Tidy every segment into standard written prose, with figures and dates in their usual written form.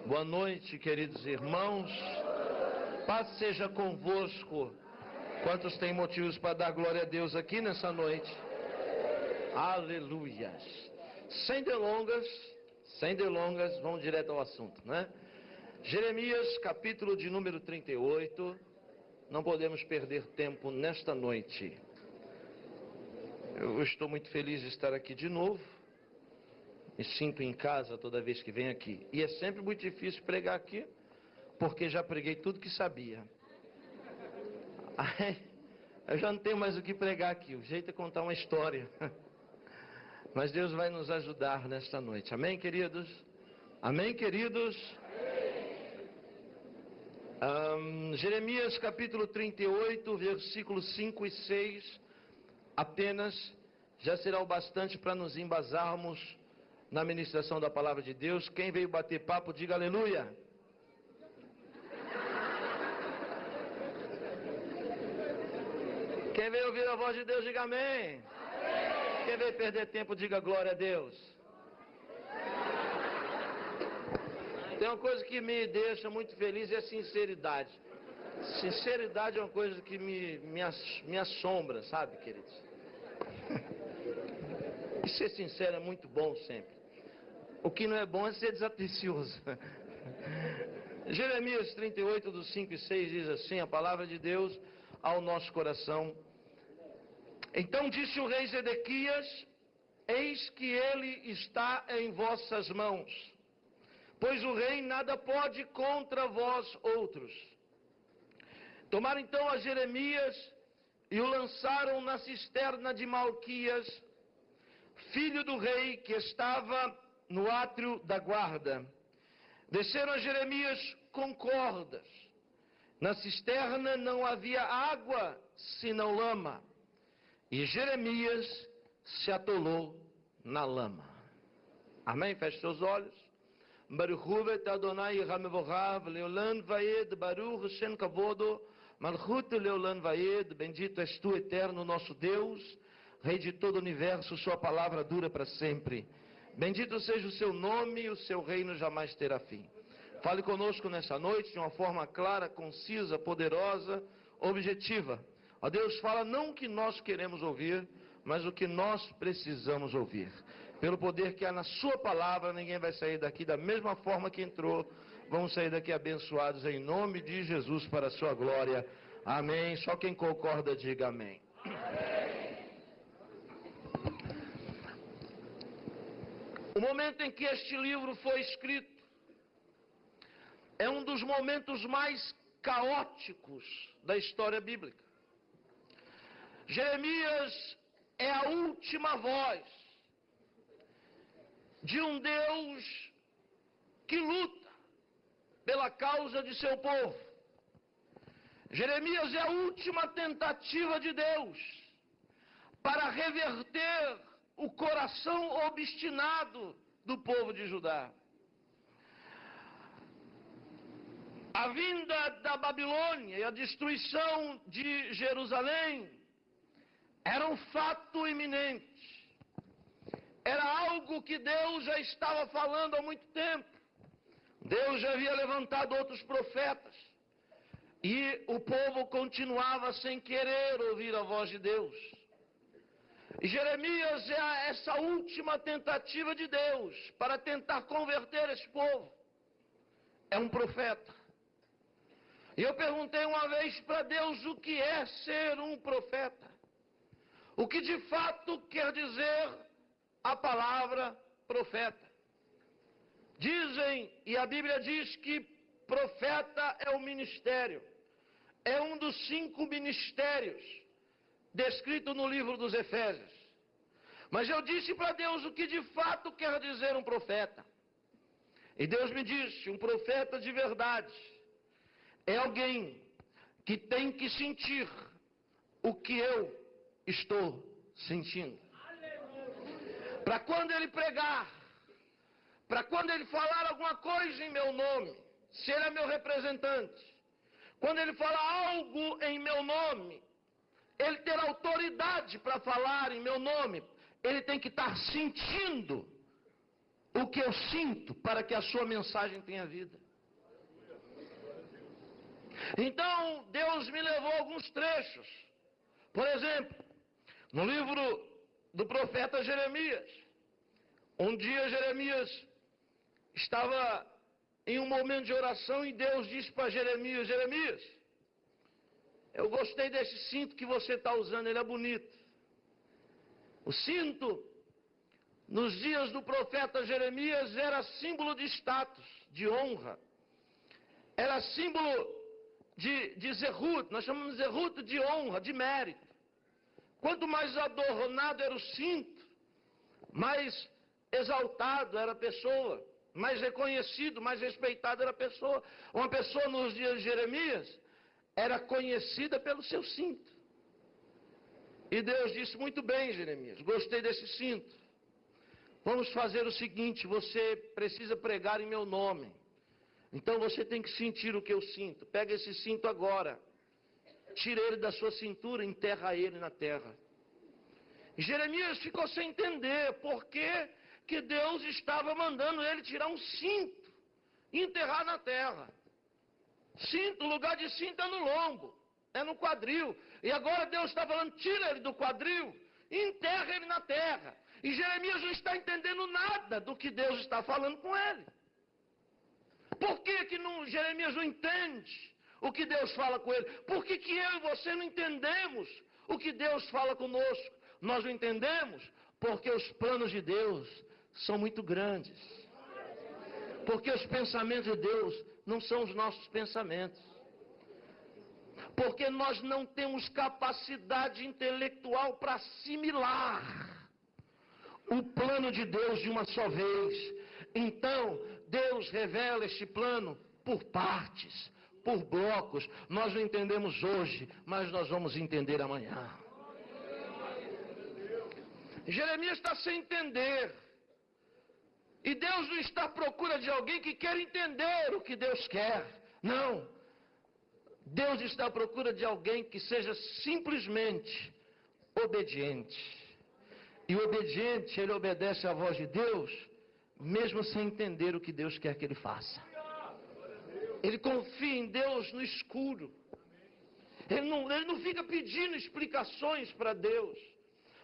Boa noite, queridos irmãos. Paz seja convosco. Quantos têm motivos para dar glória a Deus aqui nessa noite? Aleluias. Sem delongas, vamos direto ao assunto, né? Jeremias, capítulo de número 38. Não podemos perder tempo nesta noite. Eu estou muito feliz de estar aqui de novo. Me sinto em casa toda vez que venho aqui. E é sempre muito difícil pregar aqui, porque já preguei tudo que sabia. Aí, eu já não tenho mais o que pregar aqui. O jeito é contar uma história. Mas Deus vai nos ajudar nesta noite. Amém, queridos? Amém, queridos? Jeremias capítulo 38, versículos 5 e 6. Apenas já será o bastante para nos embasarmos na ministração da palavra de Deus. Quem veio bater papo, diga aleluia. Quem veio ouvir a voz de Deus, diga amém. Quem veio perder tempo, diga glória a Deus. Tem uma coisa que me deixa muito feliz, é a sinceridade. Sinceridade é uma coisa que me assombra, sabe, queridos? E ser sincero é muito bom sempre. O que não é bom é ser desatencioso. Jeremias 38, dos 5 e 6 diz assim, a palavra de Deus ao nosso coração. Então disse o rei Zedequias, eis que ele está em vossas mãos, pois o rei nada pode contra vós outros. Tomaram então a Jeremias e o lançaram na cisterna de Malquias, filho do rei, que estava no átrio da guarda. Desceram a Jeremias com cordas. Na cisterna não havia água, senão lama. E Jeremias se atolou na lama. Amém? Feche seus olhos. Baruch hu Adonai Hamevorav, Leolan Vaed, Baruch Shen Kavodo, Malchut Leolan Vaed, bendito és tu, eterno nosso Deus, Rei de todo o universo, sua palavra dura para sempre. Bendito seja o seu nome e o seu reino jamais terá fim. Fale conosco nessa noite de uma forma clara, concisa, poderosa, objetiva. Ó Deus, fala não o que nós queremos ouvir, mas o que nós precisamos ouvir. Pelo poder que há na sua palavra, ninguém vai sair daqui da mesma forma que entrou. Vamos sair daqui abençoados em nome de Jesus para a sua glória. Amém. Só quem concorda diga amém. O momento em que este livro foi escrito é um dos momentos mais caóticos da história bíblica. Jeremias é a última voz de um Deus que luta pela causa de seu povo. Jeremias é a última tentativa de Deus para reverter o coração obstinado do povo de Judá. A vinda da Babilônia e a destruição de Jerusalém era um fato iminente. Era algo que Deus já estava falando há muito tempo. Deus já havia levantado outros profetas. E o povo continuava sem querer ouvir a voz de Deus. E Jeremias é essa última tentativa de Deus para tentar converter esse povo. É um profeta. E eu perguntei uma vez para Deus o que é ser um profeta. O que de fato quer dizer a palavra profeta. Dizem, e a Bíblia diz que profeta é um ministério. É um dos 5 ministérios descrito no livro dos Efésios. Mas eu disse para Deus o que de fato quer dizer um profeta. E Deus me disse, um profeta de verdade é alguém que tem que sentir o que eu estou sentindo. Para quando ele pregar, para quando ele falar alguma coisa em meu nome, se ele é meu representante, quando ele falar algo em meu nome, ele ter autoridade para falar em meu nome, ele tem que estar sentindo o que eu sinto para que a sua mensagem tenha vida. Então, Deus me levou a alguns trechos. Por exemplo, no livro do profeta Jeremias. Um dia Jeremias estava em um momento de oração e Deus disse para Jeremias: Jeremias, eu gostei desse cinto que você está usando, ele é bonito. O cinto, nos dias do profeta Jeremias, era símbolo de status, de honra. Era símbolo de zerut, nós chamamos de zerut de honra, de mérito. Quanto mais adornado era o cinto, mais exaltado era a pessoa, mais reconhecido, mais respeitado era a pessoa. Uma pessoa nos dias de Jeremias era conhecida pelo seu cinto. E Deus disse: muito bem, Jeremias, gostei desse cinto. Vamos fazer o seguinte, você precisa pregar em meu nome. Então você tem que sentir o que eu sinto. Pega esse cinto agora, tira ele da sua cintura, enterra ele na terra. E Jeremias ficou sem entender por que Deus estava mandando ele tirar um cinto e enterrar na terra. Cinto, o lugar de cinto é no lombo, é no quadril. E agora Deus está falando: tira ele do quadril e enterra ele na terra. E Jeremias não está entendendo nada do que Deus está falando com ele. Por que Jeremias não entende o que Deus fala com ele? Por que eu e você não entendemos o que Deus fala conosco? Nós não entendemos porque os planos de Deus são muito grandes. Porque os pensamentos de Deus não são os nossos pensamentos. Porque nós não temos capacidade intelectual para assimilar o plano de Deus de uma só vez. Então, Deus revela este plano por partes, por blocos. Nós não entendemos hoje, mas nós vamos entender amanhã. Jeremias está sem entender. E Deus não está à procura de alguém que quer entender o que Deus quer. Não. Deus está à procura de alguém que seja simplesmente obediente. E o obediente, ele obedece à voz de Deus, mesmo sem entender o que Deus quer que ele faça. Ele confia em Deus no escuro. Ele não fica pedindo explicações para Deus.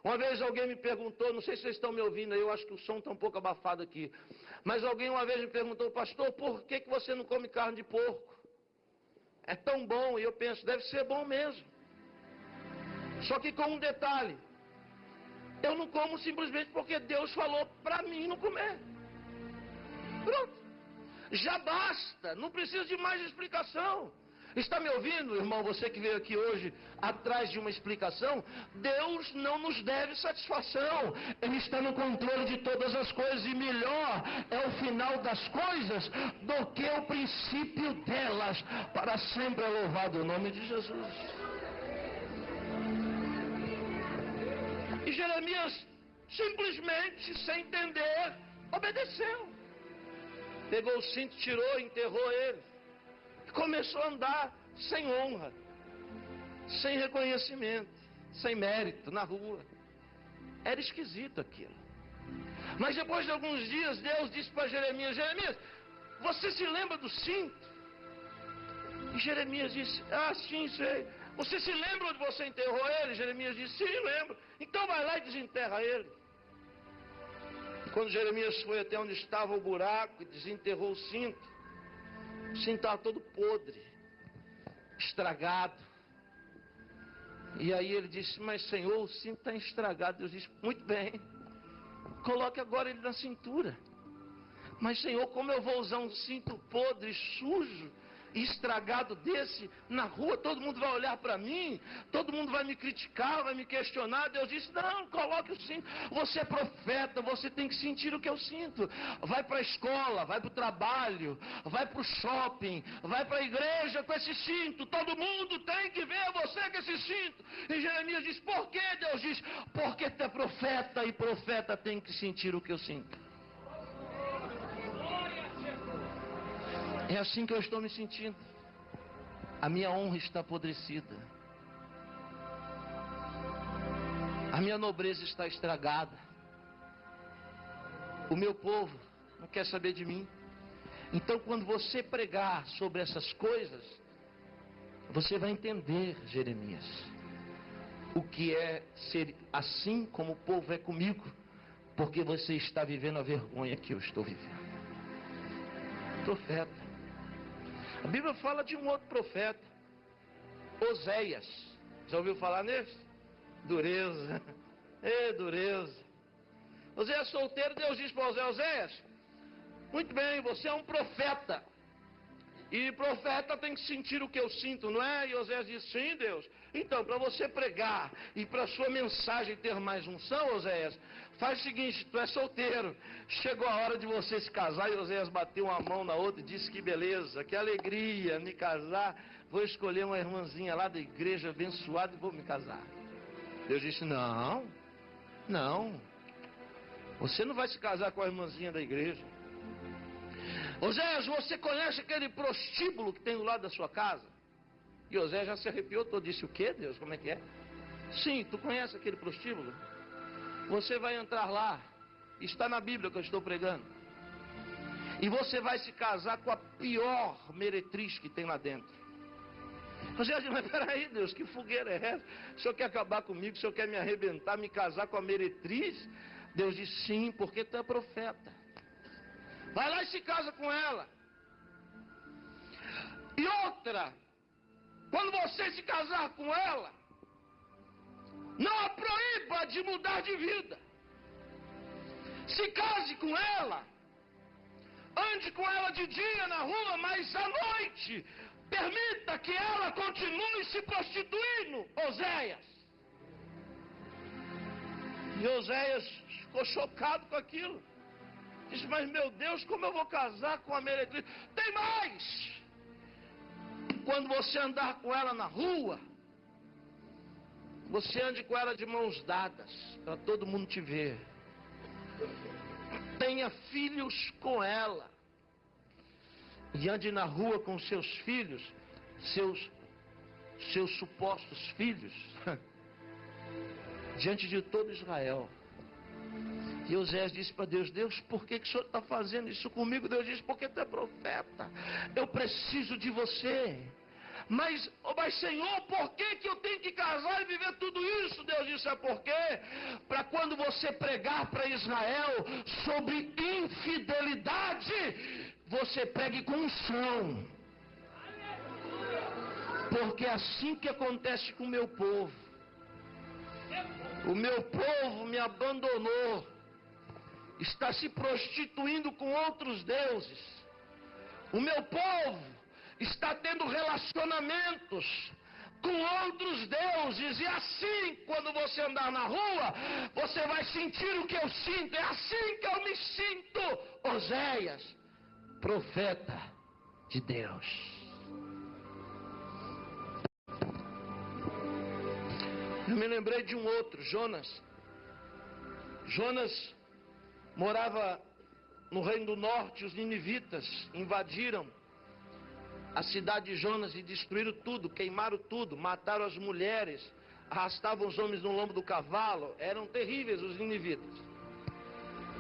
Uma vez alguém me perguntou, não sei se vocês estão me ouvindo aí, eu acho que o som está um pouco abafado aqui. Mas alguém uma vez me perguntou: pastor, por que você não come carne de porco? É tão bom. E eu penso, deve ser bom mesmo. Só que com um detalhe: eu não como simplesmente porque Deus falou para mim não comer. Pronto. Já basta. Não precisa de mais explicação. Está me ouvindo, irmão? Você que veio aqui hoje atrás de uma explicação. Deus não nos deve satisfação. Ele está no controle de todas as coisas. E melhor é o final das coisas do que o princípio delas. Para sempre é louvado o nome de Jesus. E Jeremias, simplesmente, sem entender, obedeceu. Pegou o cinto, tirou, enterrou ele. E começou a andar sem honra, sem reconhecimento, sem mérito, na rua. Era esquisito aquilo. Mas depois de alguns dias, Deus disse para Jeremias: Jeremias, você se lembra do cinto? E Jeremias disse: ah, sim, sei. Você se lembra onde você enterrou ele? Jeremias disse: sim, lembro. Então vai lá e desenterra ele. Quando Jeremias foi até onde estava o buraco e desenterrou o cinto estava todo podre, estragado. E aí ele disse: mas Senhor, o cinto está estragado. Deus disse: muito bem, coloque agora ele na cintura. Mas Senhor, como eu vou usar um cinto podre, sujo e estragado desse na rua? Todo mundo vai olhar para mim, todo mundo vai me criticar, vai me questionar. Deus disse: não, coloque o cinto. Você é profeta, você tem que sentir o que eu sinto. Vai para a escola, vai para o trabalho, vai para o shopping, vai para a igreja com esse cinto. Todo mundo tem que ver você com esse cinto. E Jeremias diz: por que? Deus diz: porque tu é profeta e profeta tem que sentir o que eu sinto. É assim que eu estou me sentindo. A minha honra está apodrecida. A minha nobreza está estragada. O meu povo não quer saber de mim. Então, quando você pregar sobre essas coisas, você vai entender, Jeremias, o que é ser assim como o povo é comigo, porque você está vivendo a vergonha que eu estou vivendo. Profeta. A Bíblia fala de um outro profeta, Oséias. Já ouviu falar nesse? Dureza. Dureza. Oséias solteiro, Deus diz para Oséias: Oséias, muito bem, você é um profeta. E profeta tem que sentir o que eu sinto, não é? E Oséias diz: sim, Deus. Então, para você pregar e para sua mensagem ter mais unção, Oséias, faz o seguinte: tu é solteiro, chegou a hora de você se casar. E Oséias bateu uma mão na outra e disse: que beleza, que alegria me casar. Vou escolher uma irmãzinha lá da igreja abençoada e vou me casar. Deus disse: não, você não vai se casar com a irmãzinha da igreja. Oséias, você conhece aquele prostíbulo que tem do lado da sua casa? E Oséias já se arrepiou todo, disse: o quê, Deus? Como é que é? Sim, tu conhece aquele prostíbulo? Você vai entrar lá, está na Bíblia que eu estou pregando, e você vai se casar com a pior meretriz que tem lá dentro. Oséias diz: mas peraí, Deus, que fogueira é essa? O senhor quer acabar comigo? O senhor quer me arrebentar, me casar com a meretriz? Deus diz: sim, porque tu é profeta. Vai lá e se casa com ela. E outra, quando você se casar com ela, não a proíba de mudar de vida. Se case com ela, ande com ela de dia na rua, mas à noite permita que ela continue se prostituindo, Oséias. E Oséias ficou chocado com aquilo. Disse: mas meu Deus, como eu vou casar com a meretriz? Tem mais! Quando você andar com ela na rua, você ande com ela de mãos dadas, para todo mundo te ver. Tenha filhos com ela. E ande na rua com seus filhos, seus supostos filhos, diante de todo Israel. E Oséias disse para Deus: Deus, por que o senhor está fazendo isso comigo? Deus disse: porque tu é profeta, eu preciso de você. Mas Senhor, por que eu tenho que casar e viver tudo isso? Deus disse: é porque, para quando você pregar para Israel sobre infidelidade, você pregue com unção. Porque é assim que acontece com o meu povo. O meu povo me abandonou, está se prostituindo com outros deuses. O meu povo está tendo relacionamentos com outros deuses. E assim, quando você andar na rua, você vai sentir o que eu sinto. É assim que eu me sinto, Oséias, profeta de Deus. Eu me lembrei de um outro, Jonas. Jonas morava no reino do norte. Os ninivitas invadiram a cidade de Jonas e destruíram tudo, queimaram tudo, mataram as mulheres, arrastavam os homens no lombo do cavalo. Eram terríveis os ninivitas.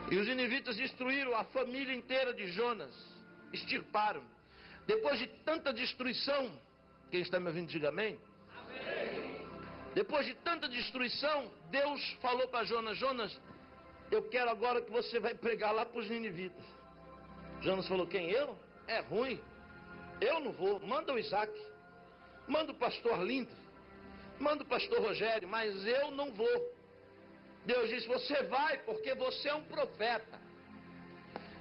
E os ninivitas destruíram a família inteira de Jonas, extirparam. Depois de tanta destruição, quem está me ouvindo, diga amém. Depois de tanta destruição, Deus falou para Jonas: Jonas, eu quero agora que você vai pregar lá para os ninivitas. Jonas falou: quem, eu? É ruim. Eu não vou. Manda o Isaac, manda o pastor Lindo, manda o pastor Rogério, mas eu não vou. Deus disse: você vai porque você é um profeta.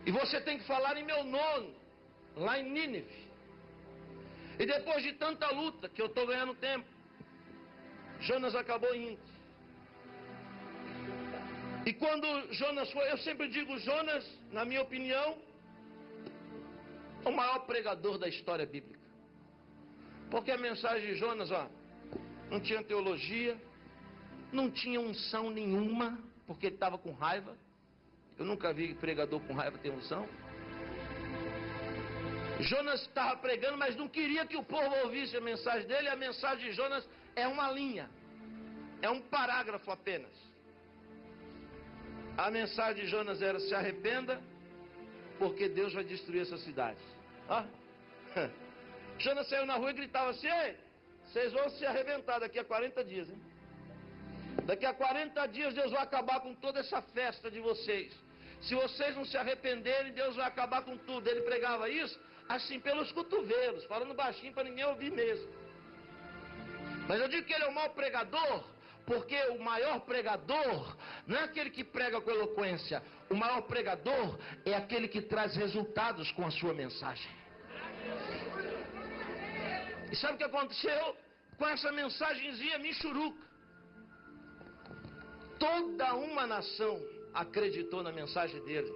E você tem que falar em meu nome, lá em Nínive. E depois de tanta luta, que eu estou ganhando tempo, Jonas acabou indo. E quando Jonas foi, eu sempre digo, Jonas, na minha opinião, o maior pregador da história bíblica. Porque a mensagem de Jonas, não tinha teologia, não tinha unção nenhuma, porque ele estava com raiva. Eu nunca vi pregador com raiva ter unção. Jonas estava pregando, mas não queria que o povo ouvisse a mensagem dele. A mensagem de Jonas é uma linha, é um parágrafo apenas. A mensagem de Jonas era: se arrependa porque Deus vai destruir essa cidade. Jonas saiu na rua e gritava assim: ei, vocês vão se arrebentar daqui a 40 dias, hein? Daqui a 40 dias Deus vai acabar com toda essa festa de vocês. Se vocês não se arrependerem, Deus vai acabar com tudo. Ele pregava isso assim pelos cotovelos, falando baixinho para ninguém ouvir mesmo. Mas eu digo que ele é o maior pregador, porque o maior pregador não é aquele que prega com eloquência. O maior pregador é aquele que traz resultados com a sua mensagem. E sabe o que aconteceu com essa mensagenzinha michuruca? Toda uma nação acreditou na mensagem dele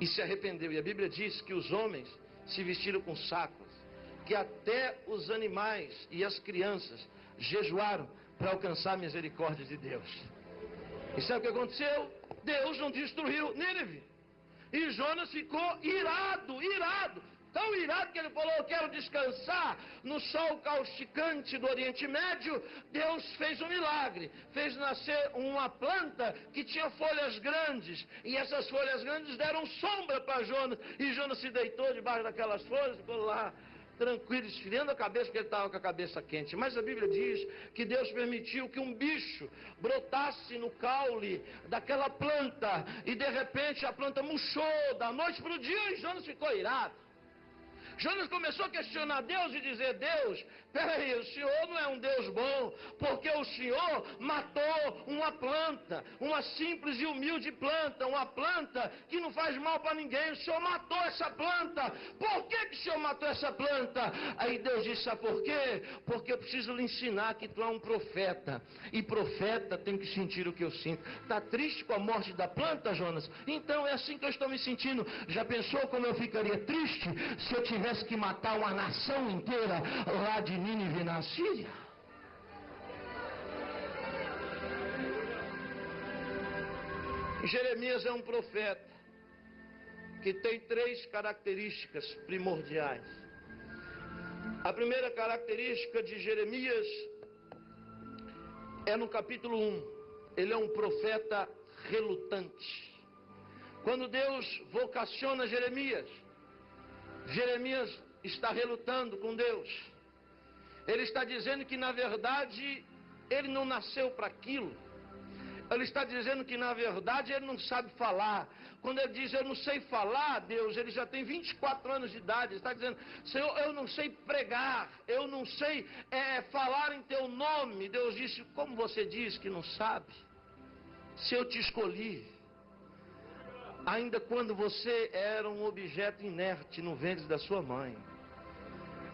e se arrependeu. E a Bíblia diz que os homens se vestiram com sacos, que até os animais e as crianças jejuaram para alcançar a misericórdia de Deus. E sabe o que aconteceu? Deus não destruiu Nínive. E Jonas ficou irado. Tão irado que ele falou: eu quero descansar no sol causticante do Oriente Médio. Deus fez um milagre, fez nascer uma planta que tinha folhas grandes, e essas folhas grandes deram sombra para Jonas, e Jonas se deitou debaixo daquelas folhas, ficou lá tranquilo, esfriando a cabeça, porque ele estava com a cabeça quente. Mas a Bíblia diz que Deus permitiu que um bicho brotasse no caule daquela planta, e de repente a planta murchou da noite para o dia, e Jonas ficou irado. Jonas começou a questionar Deus e dizer: Deus, peraí, o Senhor não é um Deus bom, porque o Senhor matou uma planta, uma simples e humilde planta, uma planta que não faz mal para ninguém. O Senhor matou essa planta. Por que o Senhor matou essa planta? Aí Deus disse: sabe por quê? Porque eu preciso lhe ensinar que tu é um profeta, e profeta tem que sentir o que eu sinto. Está triste com a morte da planta, Jonas? Então é assim que eu estou me sentindo. Já pensou como eu ficaria triste se eu tivesse que matar uma nação inteira lá de Nínive, na Síria? Jeremias é um profeta que tem 3 características primordiais. A primeira característica de Jeremias é no capítulo 1. Ele é um profeta relutante. Quando Deus vocaciona Jeremias, Jeremias está relutando com Deus. Ele está dizendo que na verdade ele não nasceu para aquilo. Ele está dizendo que na verdade ele não sabe falar. Quando ele diz: eu não sei falar, Deus, ele já tem 24 anos de idade. Ele está dizendo: Senhor, eu não sei pregar, eu não sei falar em teu nome. Deus disse: como você diz que não sabe? Se eu te escolhi, ainda quando você era um objeto inerte no ventre da sua mãe,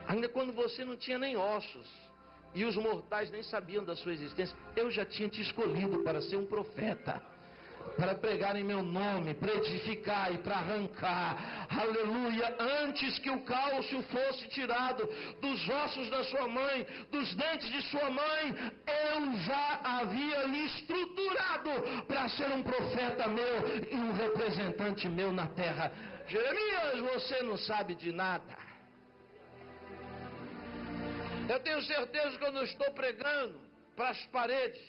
ainda quando você não tinha nem ossos, e os mortais nem sabiam da sua existência, eu já tinha te escolhido para ser um profeta, para pregar em meu nome, para edificar e para arrancar, aleluia, antes que o cálcio fosse tirado dos ossos da sua mãe, dos dentes de sua mãe, eu já havia lhe estruturado para ser um profeta meu e um representante meu na terra. Jeremias, você não sabe de nada. Eu tenho certeza que quando eu estou pregando para as paredes,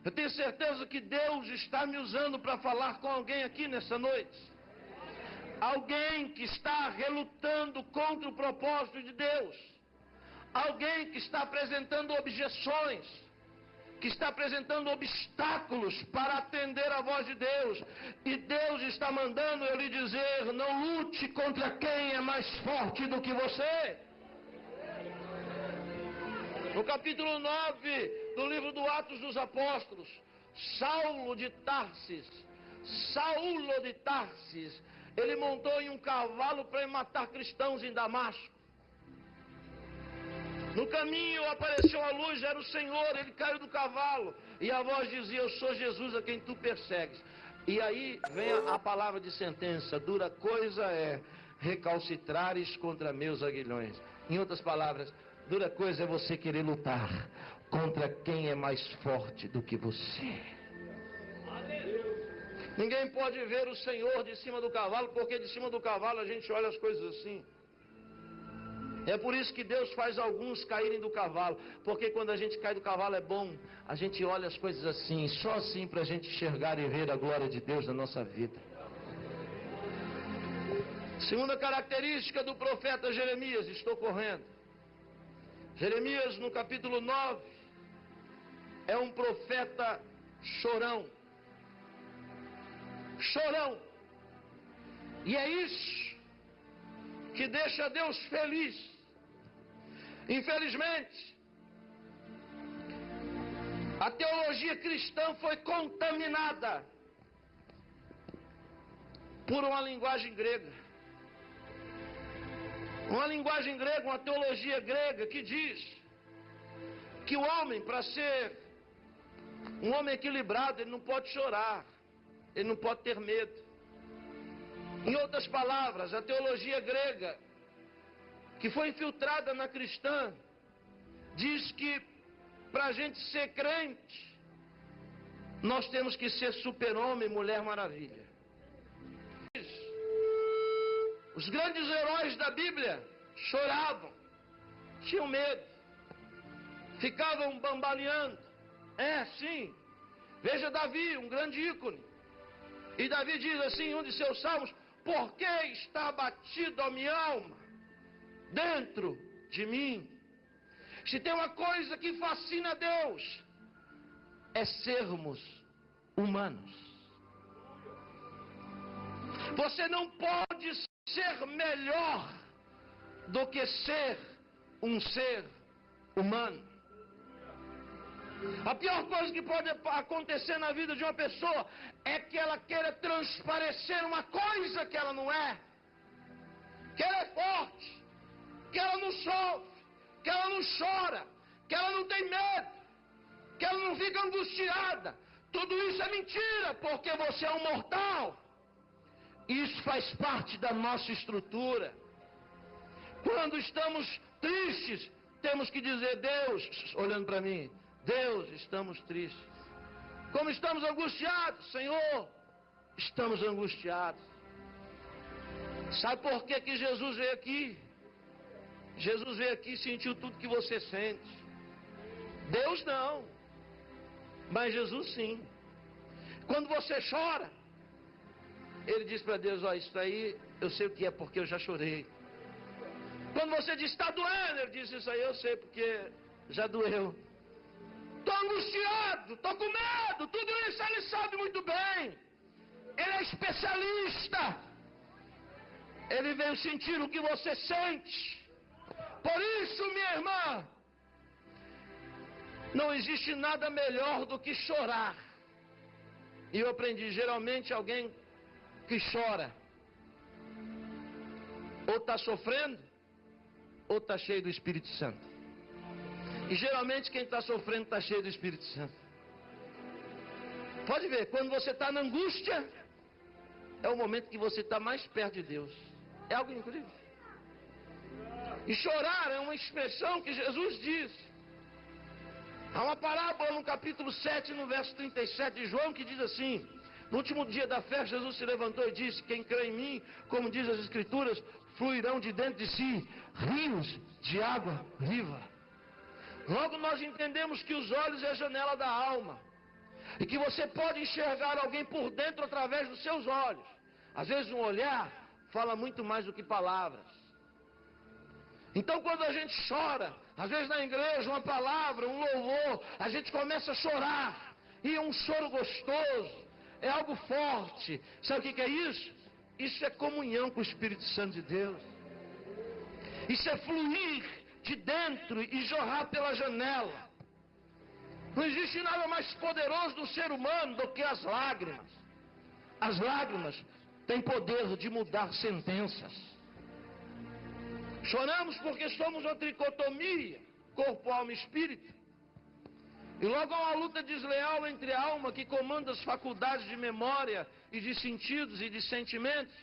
eu tenho certeza que Deus está me usando para falar com alguém aqui nessa noite. Alguém que está relutando contra o propósito de Deus. Alguém que está apresentando objeções, que está apresentando obstáculos para atender a voz de Deus. E Deus está mandando eu lhe dizer: não lute contra quem é mais forte do que você. No capítulo 9 do livro do Atos dos Apóstolos, Saulo de Tarsis, ele montou em um cavalo para matar cristãos em Damasco. No caminho apareceu a luz, era o Senhor, ele caiu do cavalo, e a voz dizia: eu sou Jesus a quem tu persegues. E aí vem a palavra de sentença: dura coisa é recalcitrares contra meus aguilhões. Em outras palavras, dura coisa é você querer lutar contra quem é mais forte do que você. Ninguém pode ver o Senhor de cima do cavalo, porque de cima do cavalo a gente olha as coisas assim. É por isso que Deus faz alguns caírem do cavalo, porque quando a gente cai do cavalo é bom, a gente olha as coisas assim, só assim para a gente enxergar e ver a glória de Deus na nossa vida. Segunda característica do profeta Jeremias, estou correndo. Jeremias, no capítulo 9, é um profeta chorão. Chorão. E é isso que deixa Deus feliz. Infelizmente, a teologia cristã foi contaminada por uma linguagem grega. Uma linguagem grega, uma teologia grega que diz que o homem, para ser um homem equilibrado, ele não pode chorar, ele não pode ter medo. Em outras palavras, a teologia grega, que foi infiltrada na cristã, diz que para a gente ser crente, nós temos que ser super-homem, mulher maravilha. Os grandes heróis da Bíblia choravam, tinham medo, ficavam bambaleando. Sim. Veja Davi, um grande ícone. E Davi diz assim em um de seus salmos: por que está abatido a minha alma dentro de mim? Se tem uma coisa que fascina a Deus, é sermos humanos. Você não pode ser melhor do que ser um ser humano. A pior coisa que pode acontecer na vida de uma pessoa é que ela queira transparecer uma coisa que ela não é. Que ela é forte, que ela não sofre, que ela não chora, que ela não tem medo, que ela não fica angustiada. Tudo isso é mentira, porque você é um mortal. Isso faz parte da nossa estrutura. Quando estamos tristes, temos que dizer: Deus, olhando para mim, Deus, estamos tristes. Como estamos angustiados, Senhor, estamos angustiados. Sabe por que Jesus veio aqui? Jesus veio aqui e sentiu tudo que você sente. Deus não, mas Jesus sim. Quando você chora, Ele diz para Deus: ó, isso aí eu sei o que é, porque eu já chorei. Quando você diz: está doendo, Ele diz: isso aí eu sei, porque já doeu. Estou angustiado, estou com medo, tudo isso Ele sabe muito bem. Ele é especialista. Ele veio sentir o que você sente. Por isso, minha irmã, não existe nada melhor do que chorar. E eu aprendi, geralmente alguém que chora ou está sofrendo ou está cheio do Espírito Santo. E geralmente quem está sofrendo está cheio do Espírito Santo. Pode ver, quando você está na angústia, é o momento que você está mais perto de Deus. É algo incrível. E chorar é uma expressão que Jesus diz. Há uma parábola no capítulo 7, no verso 37 de João, que diz assim: no último dia da festa, Jesus se levantou e disse: quem crê em mim, como diz as Escrituras, fluirão de dentro de si rios de água viva. Logo nós entendemos que os olhos é a janela da alma. E que você pode enxergar alguém por dentro através dos seus olhos. Às vezes um olhar fala muito mais do que palavras. Então quando a gente chora, às vezes na igreja, uma palavra, um louvor, a gente começa a chorar. E é um choro gostoso, é algo forte. Sabe o que é isso? Isso é comunhão com o Espírito Santo de Deus. Isso é fluir de dentro e jorrar pela janela. Não existe nada mais poderoso do ser humano do que as lágrimas. As lágrimas têm poder de mudar sentenças. Choramos porque somos uma tricotomia, corpo, alma e espírito. E logo há uma luta desleal entre a alma, que comanda as faculdades de memória e de sentidos e de sentimentos.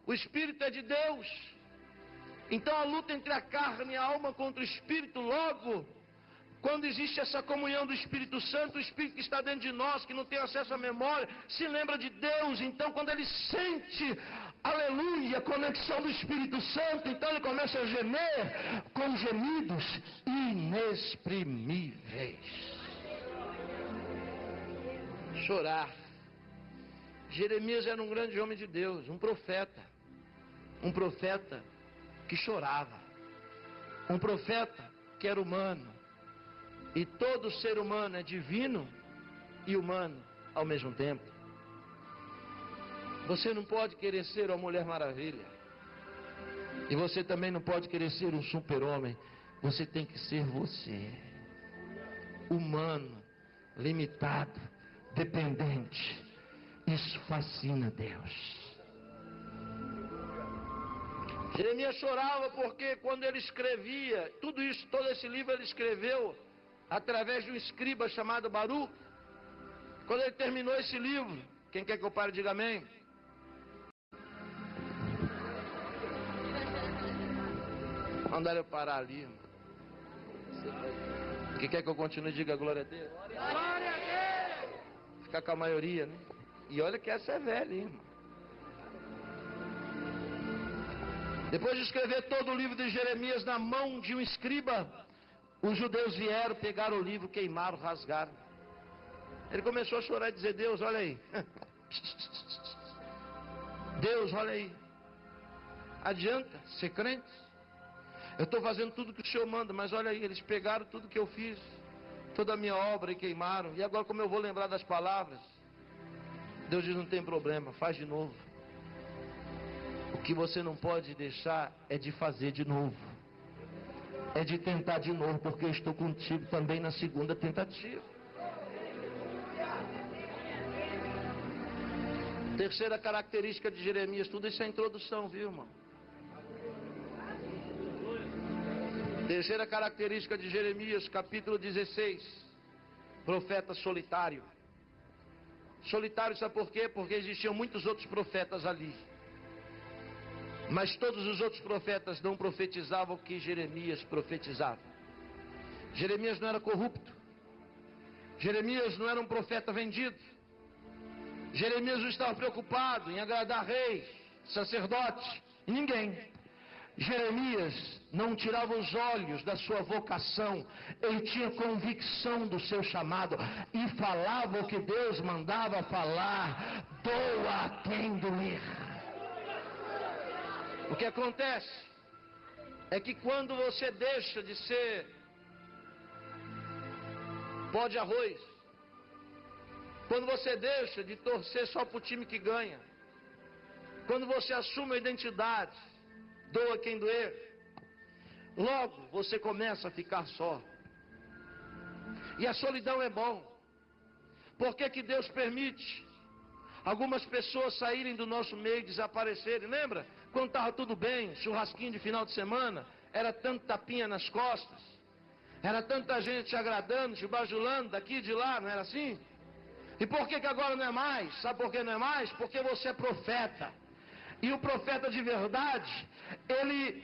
O espírito é de Deus. Então a luta entre a carne e a alma contra o espírito, logo, quando existe essa comunhão do Espírito Santo, o Espírito que está dentro de nós, que não tem acesso à memória, se lembra de Deus. Então quando ele sente, aleluia, a conexão do Espírito Santo, então ele começa a gemer com gemidos inexprimíveis. Chorar. Jeremias era um grande homem de Deus, um profeta. Um profeta que chorava. Um profeta que era humano. E todo ser humano é divino e humano ao mesmo tempo. Você não pode querer ser uma Mulher Maravilha. E você também não pode querer ser um super-homem. Você tem que ser você. Humano, limitado, dependente. Isso fascina Deus. Jeremias chorava porque quando ele escrevia, tudo isso, todo esse livro ele escreveu através de um escriba chamado Baruch. Quando ele terminou esse livro, quem quer que eu pare, diga amém. Mandaram eu parar ali. Quem quer que eu continue, diga glória a Deus. Glória a Deus! Ficar com a maioria, né? E olha que essa é velha, hein, irmão. Depois de escrever todo o livro de Jeremias na mão de um escriba, os judeus vieram, pegaram o livro, queimaram, rasgaram. Ele começou a chorar e dizer: Deus, olha aí. Deus, olha aí. Adianta ser crente? Eu estou fazendo tudo que o Senhor manda, mas olha aí, eles pegaram tudo que eu fiz, toda a minha obra e queimaram. E agora como eu vou lembrar das palavras? Deus diz: não tem problema, faz de novo. O que você não pode deixar é de fazer de novo. É de tentar de novo, porque eu estou contigo também na segunda tentativa. Terceira característica de Jeremias, tudo isso é introdução, viu, irmão? Terceira característica de Jeremias, capítulo 16, profeta solitário. Solitário, sabe por quê? Porque existiam muitos outros profetas ali. Mas todos os outros profetas não profetizavam o que Jeremias profetizava. Jeremias não era corrupto. Jeremias não era um profeta vendido. Jeremias não estava preocupado em agradar reis, sacerdotes e ninguém. Jeremias não tirava os olhos da sua vocação. Ele tinha convicção do seu chamado e falava o que Deus mandava falar. Doa a quem doer. O que acontece é que quando você deixa de ser pó de arroz, quando você deixa de torcer só para o time que ganha, quando você assume a identidade, doa quem doer, logo você começa a ficar só. E a solidão é bom. Por que que Deus permite algumas pessoas saírem do nosso meio e desaparecerem? Lembra? Quando estava tudo bem, churrasquinho de final de semana, era tanto tapinha nas costas, era tanta gente te agradando, te bajulando daqui e de lá, não era assim? E por que que agora não é mais? Sabe por que não é mais? Porque você é profeta. E o profeta de verdade, ele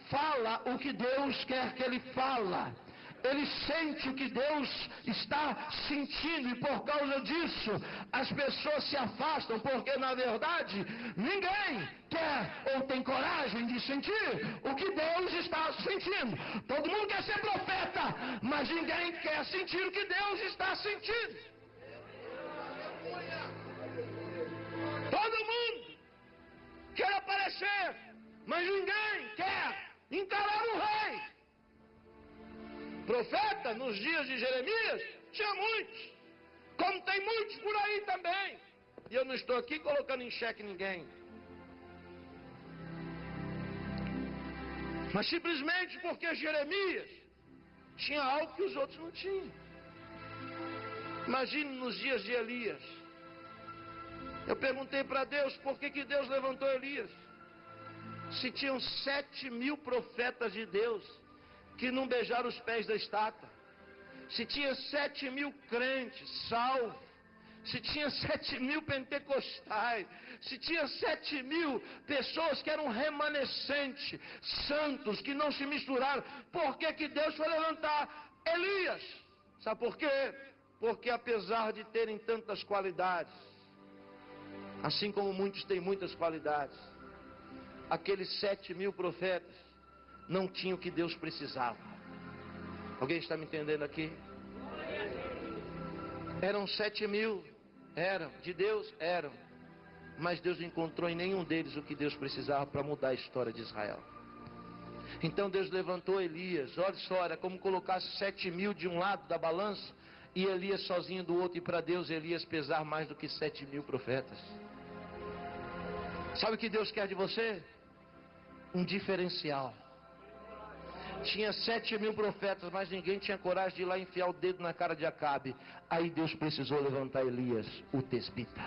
fala o que Deus quer que ele fala. Ele sente o que Deus está sentindo, e por causa disso as pessoas se afastam, porque na verdade ninguém quer ou tem coragem de sentir o que Deus está sentindo. Todo mundo quer ser profeta, mas ninguém quer sentir o que Deus está sentindo. Todo mundo quer aparecer, mas ninguém quer encarar o rei. Profeta, nos dias de Jeremias, tinha muitos, como tem muitos por aí também. E eu não estou aqui colocando em xeque ninguém. Mas simplesmente porque Jeremias tinha algo que os outros não tinham. Imagine nos dias de Elias. Eu perguntei para Deus por que Deus levantou Elias. Se tinham 7.000 profetas de Deus que não beijaram os pés da estátua. Se tinha 7.000 crentes salvos. Se tinha 7.000 pentecostais. Se tinha 7.000 pessoas que eram remanescentes, santos, que não se misturaram. Por que Deus foi levantar Elias? Sabe por quê? Porque apesar de terem tantas qualidades, assim como muitos têm muitas qualidades, aqueles 7.000 profetas não tinham o que Deus precisava. Alguém está me entendendo aqui? Eram 7.000, eram, de Deus eram, mas Deus não encontrou em nenhum deles o que Deus precisava para mudar a história de Israel. Então Deus levantou Elias. Olha só, era como colocar 7.000 de um lado da balança e Elias sozinho do outro, e para Deus Elias pesar mais do que 7.000 profetas. Sabe o que Deus quer de você? Um diferencial. Tinha 7.000 profetas, mas ninguém tinha coragem de ir lá enfiar o dedo na cara de Acabe. Aí Deus precisou levantar Elias, o tesbita.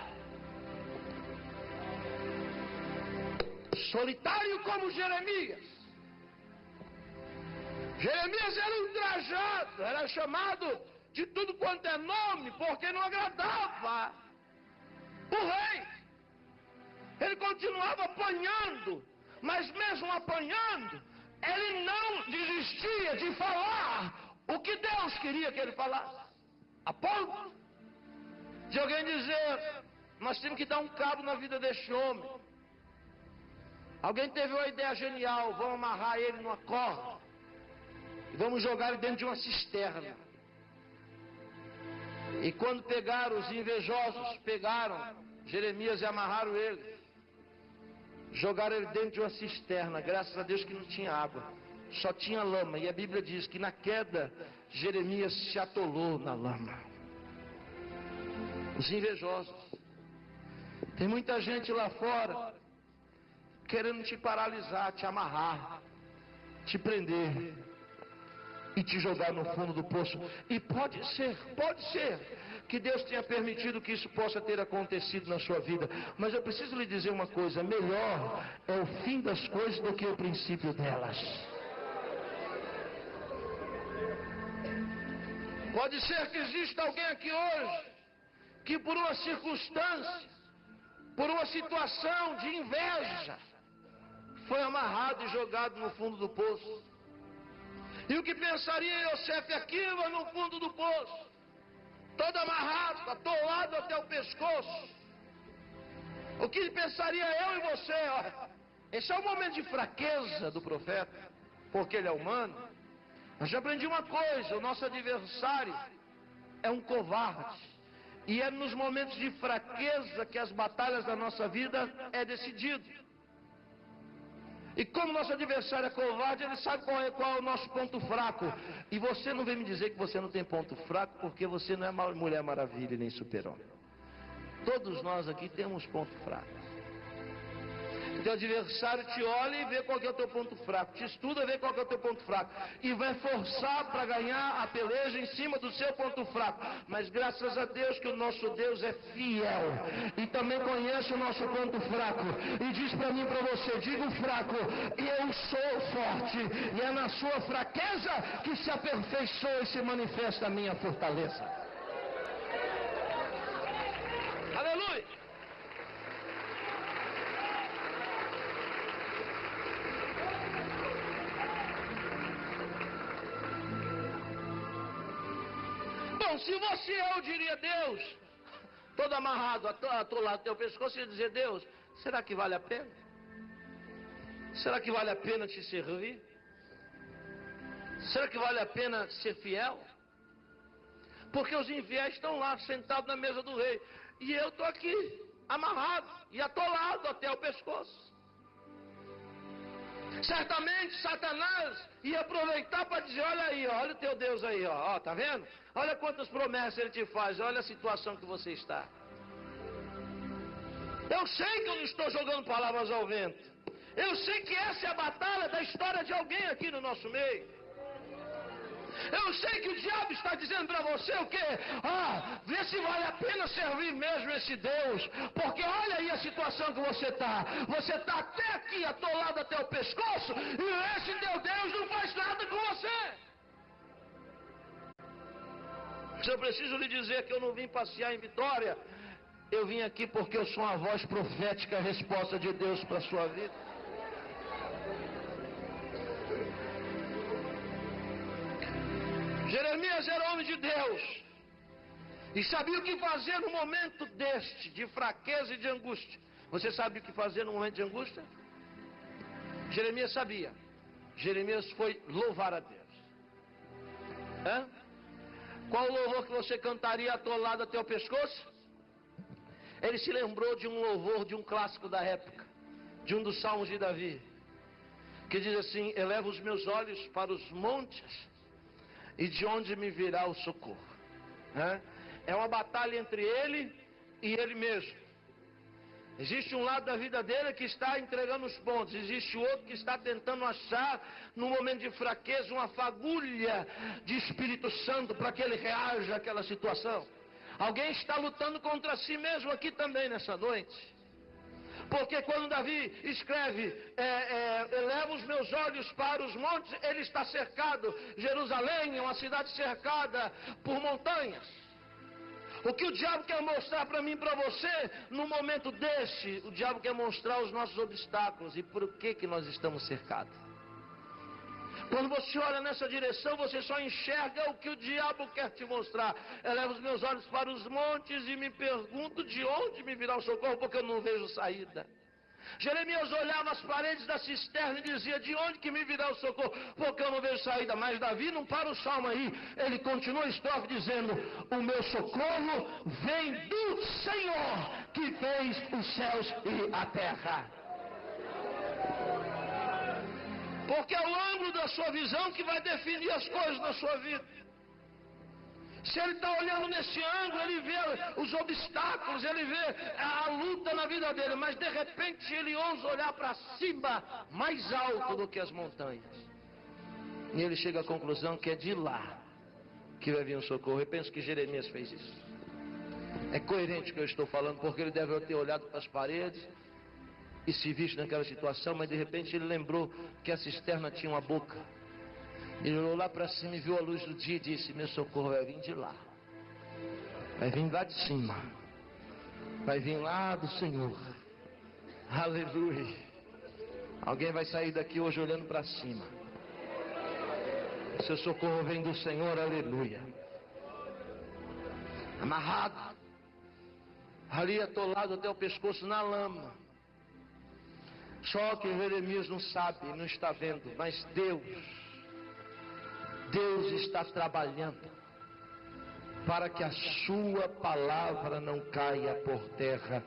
Solitário como Jeremias. Jeremias era ultrajado, era chamado de tudo quanto é nome, porque não agradava o rei. Ele continuava apanhando, mas mesmo apanhando, ele não desistia de falar o que Deus queria que ele falasse. A ponto de alguém dizer: nós temos que dar um cabo na vida deste homem. Alguém teve uma ideia genial: vamos amarrar ele numa corda e vamos jogar ele dentro de uma cisterna. E quando pegaram, os invejosos pegaram Jeremias e amarraram ele. Jogaram ele dentro de uma cisterna. Graças a Deus que não tinha água, só tinha lama. E a Bíblia diz que na queda Jeremias se atolou na lama. Os invejosos. Tem muita gente lá fora querendo te paralisar, te amarrar, te prender e te jogar no fundo do poço. E pode ser que Deus tenha permitido que isso possa ter acontecido na sua vida. Mas eu preciso lhe dizer uma coisa: melhor é o fim das coisas do que o princípio delas. Pode ser que exista alguém aqui hoje que por uma circunstância, por uma situação de inveja, foi amarrado e jogado no fundo do poço. E o que pensaria Yosef Akiva no fundo do poço? Todo amarrado, atolado até o pescoço. O que pensaria eu e você? Olha, esse é o momento de fraqueza do profeta, porque ele é humano. Mas já aprendi uma coisa: o nosso adversário é um covarde. E é nos momentos de fraqueza que as batalhas da nossa vida é decidido. E como nosso adversário é covarde, ele sabe qual é o nosso ponto fraco. E você não vem me dizer que você não tem ponto fraco, porque você não é Mulher Maravilha nem Super-Homem. Todos nós aqui temos ponto fraco. Teu adversário te olha e vê qual que é o teu ponto fraco. Te estuda e vê qual que é o teu ponto fraco. E vai forçar para ganhar a peleja em cima do seu ponto fraco. Mas graças a Deus que o nosso Deus é fiel. E também conhece o nosso ponto fraco. E diz para mim e para você: diga o fraco, eu sou forte. E é na sua fraqueza que se aperfeiçoa e se manifesta a minha fortaleza. Aleluia! Se você, eu diria: Deus, todo amarrado, atolado no teu pescoço, ia dizer: Deus, será que vale a pena? Será que vale a pena te servir? Será que vale a pena ser fiel? Porque os infiéis estão lá, sentados na mesa do rei, e eu estou aqui, amarrado e atolado até o pescoço. Certamente Satanás ia aproveitar para dizer: olha aí, ó, olha o teu Deus aí, ó, tá vendo? Olha quantas promessas ele te faz, olha a situação que você está. Eu sei que eu não estou jogando palavras ao vento. Eu sei que essa é a batalha da história de alguém aqui no nosso meio. Eu sei que o diabo está dizendo para você o quê? Vê se vale a pena servir mesmo esse Deus. Porque olha aí a situação que você está. Você está até aqui, atolado até o pescoço, e esse teu Deus não faz nada com você. Se eu preciso lhe dizer que eu não vim passear em Vitória, eu vim aqui porque eu sou uma voz profética, a resposta de Deus para a sua vida. Jeremias era homem de Deus e sabia o que fazer no momento deste, de fraqueza e de angústia. Você sabe o que fazer no momento de angústia? Jeremias sabia. Jeremias foi louvar a Deus. Qual o louvor que você cantaria atolado até o pescoço? Ele se lembrou de um louvor, de um clássico da época, de um dos salmos de Davi, que diz assim: eleva os meus olhos para os montes, e de onde me virá o socorro? É uma batalha entre ele e ele mesmo. Existe um lado da vida dele que está entregando os pontos, existe outro que está tentando achar, num momento de fraqueza, uma fagulha de Espírito Santo para que ele reaja àquela situação. Alguém está lutando contra si mesmo aqui também nessa noite. Porque quando Davi escreve, eleva os meus olhos para os montes, ele está cercado. Jerusalém é uma cidade cercada por montanhas. O que o diabo quer mostrar para mim e para você, no momento desse, o diabo quer mostrar os nossos obstáculos e por que nós estamos cercados. Quando você olha nessa direção, você só enxerga o que o diabo quer te mostrar. Eleva os meus olhos para os montes e me pergunto de onde me virá o socorro, porque eu não vejo saída. Jeremias olhava as paredes da cisterna e dizia: de onde que me virá o socorro? Porque eu não vejo saída. Mas Davi não para o salmo aí. Ele continua a estrofe dizendo: o meu socorro vem do Senhor, que fez os céus e a terra. Porque é o ângulo da sua visão que vai definir as coisas na sua vida. Se ele está olhando nesse ângulo, ele vê os obstáculos, ele vê a luta na vida dele, mas de repente ele ousa olhar para cima, mais alto do que as montanhas. E ele chega à conclusão que é de lá que vai vir o socorro. Eu penso que Jeremias fez isso. É coerente o que eu estou falando, porque ele deve ter olhado para as paredes e se visto naquela situação, mas de repente ele lembrou que a cisterna tinha uma boca. Ele olhou lá para cima e viu a luz do dia e disse: meu socorro vai vir de lá. Vai vir lá de cima. Vai vir lá do Senhor. Aleluia. Alguém vai sair daqui hoje olhando para cima. Seu socorro vem do Senhor, aleluia. Amarrado, ali atolado até o pescoço na lama. Só que Jeremias não sabe, não está vendo, mas Deus está trabalhando para que a sua palavra não caia por terra.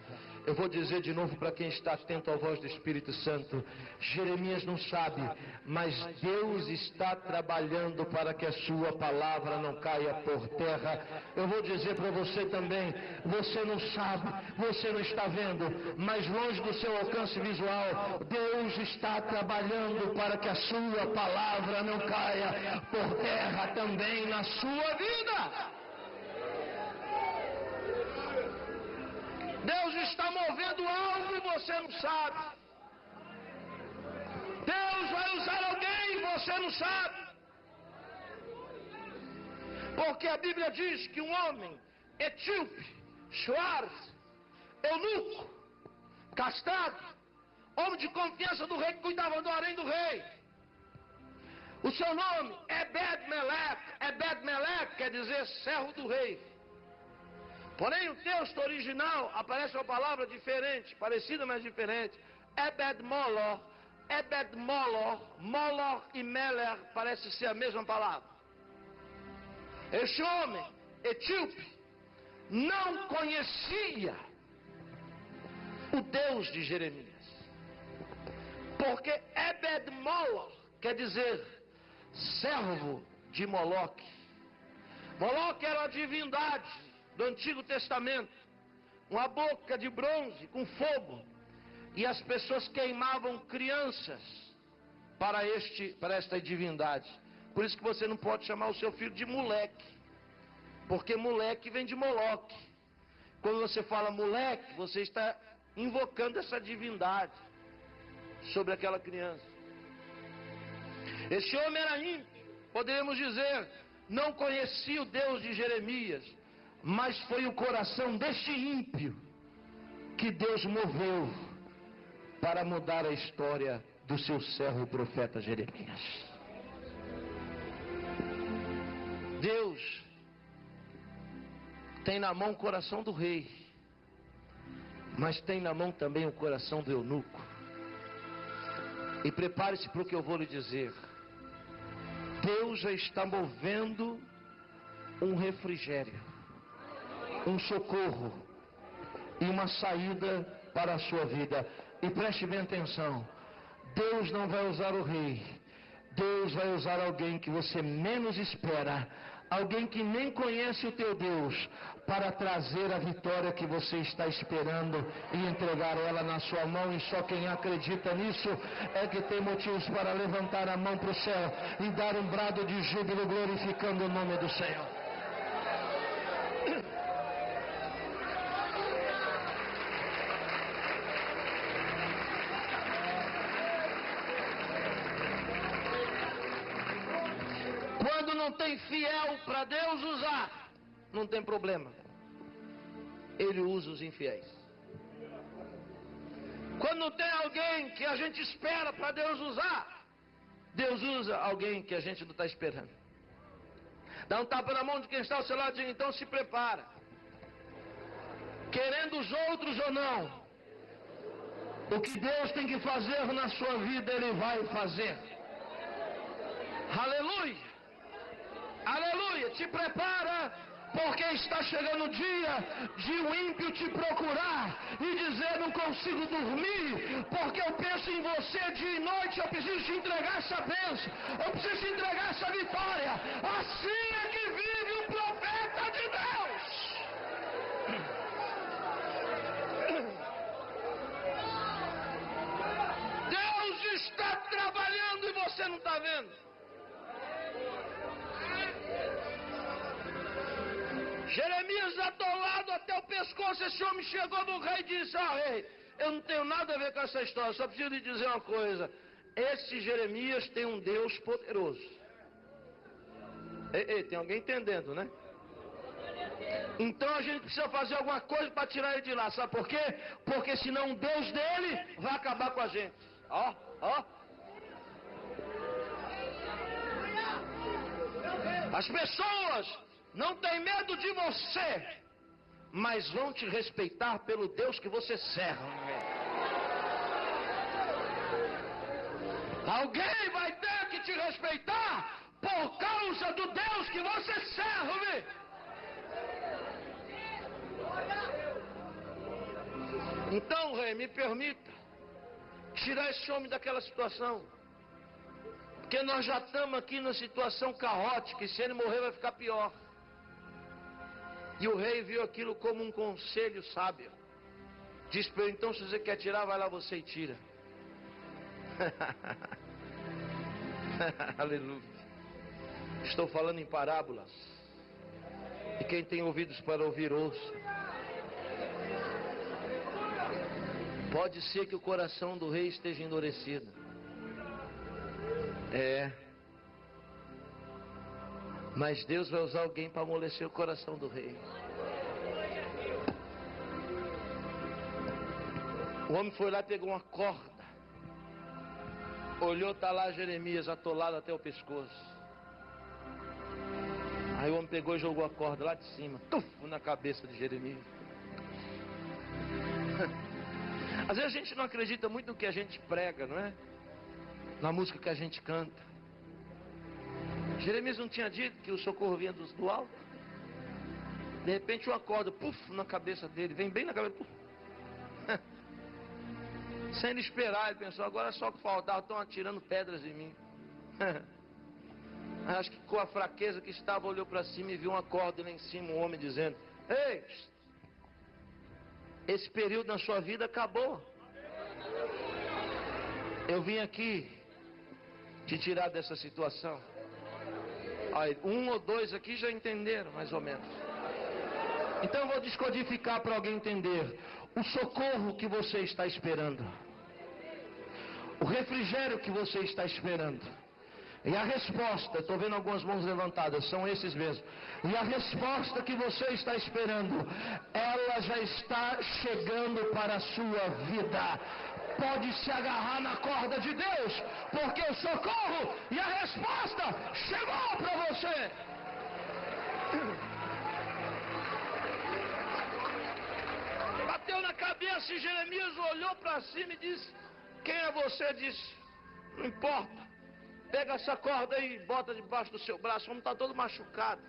Eu vou dizer de novo para quem está atento à voz do Espírito Santo: Jeremias não sabe, mas Deus está trabalhando para que a sua palavra não caia por terra. Eu vou dizer para você também: você não sabe, você não está vendo, mas longe do seu alcance visual, Deus está trabalhando para que a sua palavra não caia por terra também na sua vida. Deus está movendo algo e você não sabe. Deus vai usar alguém e você não sabe. Porque a Bíblia diz que um homem etíope, Schwarz, eunuco, castrado, homem de confiança do rei, que cuidava do harém do rei. O seu nome é Ebed-Melech. Ebed-Melech quer dizer servo do rei. Porém, o texto original aparece uma palavra diferente, parecida, mas diferente. Ebed-Molor. Ebed-Molor, Molor e Meler parece ser a mesma palavra. Este homem, etíope, não conhecia o Deus de Jeremias. Porque Ebed-Molor quer dizer servo de Moloque. Moloque era uma divindade do Antigo Testamento, uma boca de bronze com fogo, e as pessoas queimavam crianças para esta divindade. Por isso que você não pode chamar o seu filho de moleque, porque moleque vem de Moloque. Quando você fala moleque, você está invocando essa divindade sobre aquela criança. Esse homem era ímpio, poderíamos dizer, não conhecia o Deus de Jeremias, mas foi o coração deste ímpio que Deus moveu para mudar a história do seu servo o profeta Jeremias. Deus tem na mão o coração do rei, mas tem na mão também o coração do eunuco. E prepare-se para o que eu vou lhe dizer. Deus já está movendo um refrigério, um socorro e uma saída para a sua vida. E preste bem atenção, Deus não vai usar o rei, Deus vai usar alguém que você menos espera, alguém que nem conhece o teu Deus, para trazer a vitória que você está esperando e entregar ela na sua mão. E só quem acredita nisso é que tem motivos para levantar a mão para o céu e dar um brado de júbilo glorificando o nome do Senhor. Quando não tem fiel para Deus usar, não tem problema. Ele usa os infiéis. Quando não tem alguém que a gente espera para Deus usar, Deus usa alguém que a gente não está esperando. Dá um tapa na mão de quem está ao seu lado e diz: então se prepara. Querendo os outros ou não, o que Deus tem que fazer na sua vida, Ele vai fazer. Aleluia! Aleluia! Te prepara, porque está chegando o dia de um ímpio te procurar e dizer: não consigo dormir, porque eu penso em você dia e noite, eu preciso te entregar essa bênção, eu preciso te entregar essa vitória. Assim é que vive o profeta de Deus. Deus está trabalhando e você não está vendo. Jeremias atolado até o pescoço, esse homem chegou no rei e disse: rei, eu não tenho nada a ver com essa história, só preciso lhe dizer uma coisa. Esse Jeremias tem um Deus poderoso. Ei, tem alguém entendendo, né? Então a gente precisa fazer alguma coisa para tirar ele de lá, sabe por quê? Porque senão o Deus dele vai acabar com a gente. As pessoas não têm medo de você, mas vão te respeitar pelo Deus que você serve. Alguém vai ter que te respeitar por causa do Deus que você serve. Então, rei, me permita tirar esse homem daquela situação, porque nós já estamos aqui numa situação caótica e se ele morrer vai ficar pior. E o rei viu aquilo como um conselho sábio. Disse para ele: então se você quer tirar, vai lá você e tira. Aleluia. Estou falando em parábolas. E quem tem ouvidos para ouvir, ouça. Pode ser que o coração do rei esteja endurecido. Mas Deus vai usar alguém para amolecer o coração do rei. O homem foi lá e pegou uma corda. Olhou, está lá Jeremias atolado até o pescoço. Aí o homem pegou e jogou a corda lá de cima, na cabeça de Jeremias. Às vezes a gente não acredita muito no que a gente prega, não é? Na música que a gente canta. Jeremias não tinha dito que o socorro vinha do alto? De repente uma corda, na cabeça dele, vem bem na cabeça, sem ele esperar. Ele pensou: agora só que faltava, estão atirando pedras em mim. Acho que com a fraqueza que estava, olhou para cima e viu uma corda lá em cima, um homem dizendo: ei, esse período na sua vida acabou. Eu vim aqui te tirar dessa situação. Aí, um ou dois aqui já entenderam, mais ou menos. Então eu vou descodificar para alguém entender. O socorro que você está esperando, o refrigério que você está esperando, e a resposta, estou vendo algumas mãos levantadas, são esses mesmos. E a resposta que você está esperando, ela já está chegando para a sua vida. Pode se agarrar na corda de Deus, porque o socorro e a resposta chegou para você. Bateu na cabeça e Jeremias olhou para cima e disse: quem é você? Disse: não importa, pega essa corda aí e bota debaixo do seu braço. O homem está todo machucado.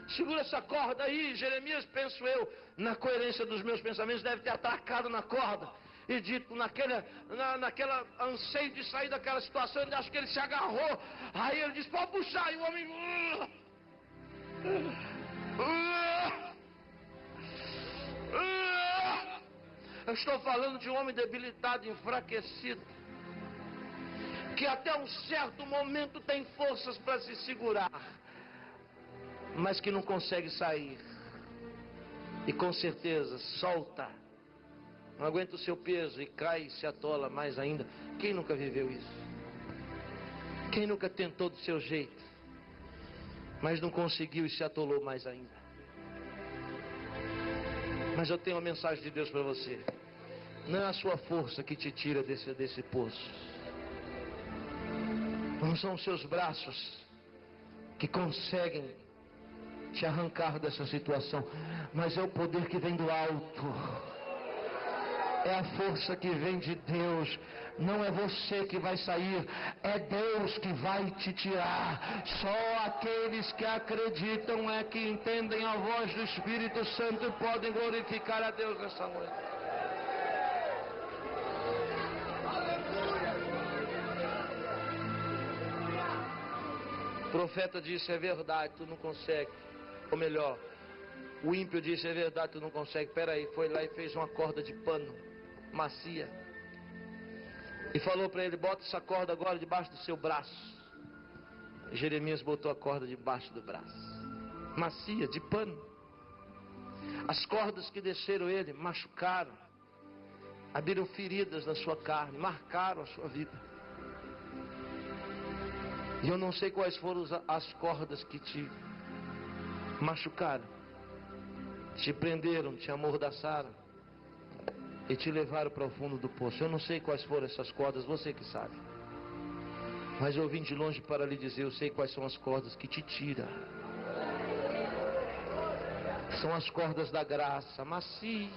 segura essa corda aí. Jeremias, penso eu, na coerência dos meus pensamentos, deve ter atracado na corda e dito naquela anseio de sair daquela situação, eu acho que ele se agarrou. Aí ele disse, pode puxar, e o homem... Eu estou falando de um homem debilitado, enfraquecido, que até um certo momento tem forças para se segurar, mas que não consegue sair. E com certeza solta, não aguenta o seu peso e cai e se atola mais ainda. Quem nunca viveu isso? Quem nunca tentou do seu jeito, mas não conseguiu e se atolou mais ainda? Mas eu tenho uma mensagem de Deus para você. Não é a sua força que te tira desse poço. Não são os seus braços que conseguem te arrancar dessa situação, mas é o poder que vem do alto. É a força que vem de Deus. Não é você que vai sair, é Deus que vai te tirar. Só aqueles que acreditam é que entendem a voz do Espírito Santo e podem glorificar a Deus nessa noite. O profeta disse, é verdade, tu não consegue. Ou melhor, o ímpio disse, é verdade, tu não consegue. Peraí, foi lá e fez uma corda de pano macia e falou para ele, bota essa corda agora debaixo do seu braço. Jeremias botou a corda debaixo do braço, macia, de pano. As cordas que desceram ele machucaram, abriram feridas na sua carne, marcaram a sua vida. E eu não sei quais foram as cordas que te machucaram, te prenderam, te amordaçaram e te levaram para o fundo do poço. Eu não sei quais foram essas cordas, você que sabe. Mas eu vim de longe para lhe dizer, eu sei quais são as cordas que te tiram. São as cordas da graça, macia.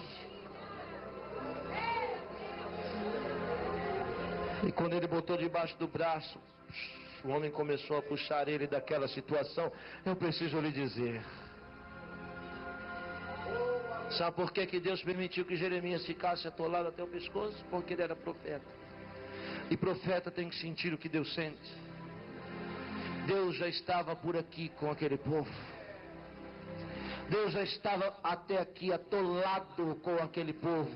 E quando ele botou debaixo do braço, o homem começou a puxar ele daquela situação. Eu preciso lhe dizer, sabe por que Deus permitiu que Jeremias ficasse atolado até o pescoço? Porque ele era profeta. E profeta tem que sentir o que Deus sente. Deus já estava por aqui com aquele povo. Deus já estava até aqui atolado com aquele povo.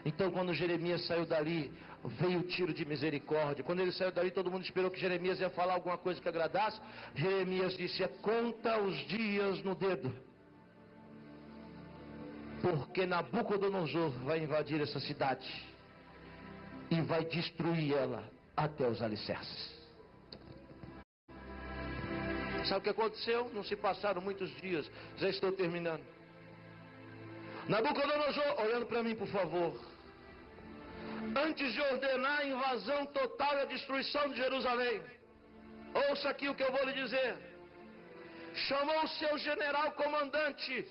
Então quando Jeremias saiu dali, veio o tiro de misericórdia. Quando ele saiu dali, todo mundo esperou que Jeremias ia falar alguma coisa que agradasse. Jeremias disse, conta os dias no dedo, porque Nabucodonosor vai invadir essa cidade e vai destruir ela até os alicerces. Sabe o que aconteceu? Não se passaram muitos dias, já estou terminando. Nabucodonosor, olhando para mim por favor, antes de ordenar a invasão total e a destruição de Jerusalém, ouça aqui o que eu vou lhe dizer. Chamou o seu general comandante